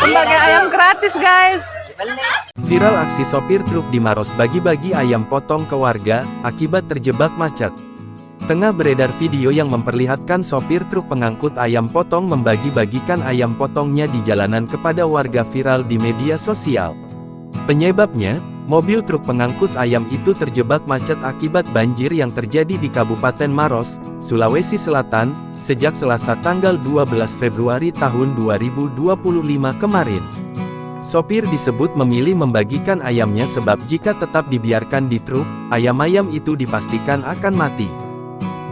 Sebagai ayam gratis, guys. Viral aksi sopir truk di Maros bagi-bagi ayam potong ke warga, akibat terjebak macet. Tengah beredar video yang memperlihatkan sopir truk pengangkut ayam potong membagi-bagikan ayam potongnya di jalanan kepada warga viral di media sosial. Penyebabnya, mobil truk pengangkut ayam itu terjebak macet akibat banjir yang terjadi di Kabupaten Maros, Sulawesi Selatan, sejak Selasa tanggal 12 Februari tahun 2025 kemarin. Sopir disebut memilih membagikan ayamnya sebab jika tetap dibiarkan di truk, ayam-ayam itu dipastikan akan mati.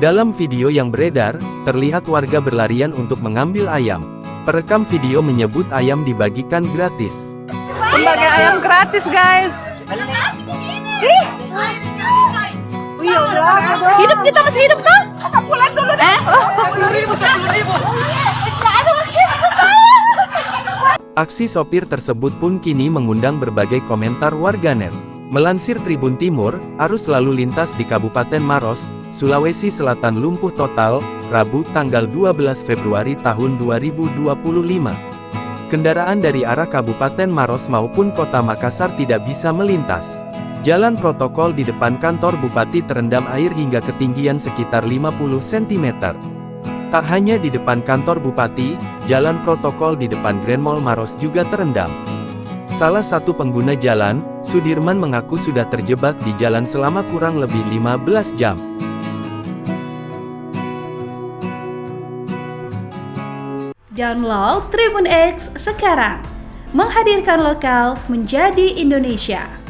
Dalam video yang beredar, terlihat warga berlarian untuk mengambil ayam. Perekam video menyebut ayam dibagikan gratis. Sebagai ayam gratis, guys. Hidup, kita masih hidup kan? Pulang dulu deh. Aksi sopir tersebut pun kini mengundang berbagai komentar warganet. Melansir Tribun Timur, arus lalu lintas di Kabupaten Maros, Sulawesi Selatan lumpuh total, Rabu tanggal 12 Februari tahun 2025. Kendaraan dari arah Kabupaten Maros maupun Kota Makassar tidak bisa melintas. Jalan protokol di depan kantor Bupati terendam air hingga ketinggian sekitar 50 cm. Tak hanya di depan kantor Bupati, jalan protokol di depan Grand Mall Maros juga terendam. Salah satu pengguna jalan, Sudirman mengaku sudah terjebak di jalan selama kurang lebih 15 jam. Download Tribun X sekarang, menghadirkan lokal menjadi Indonesia.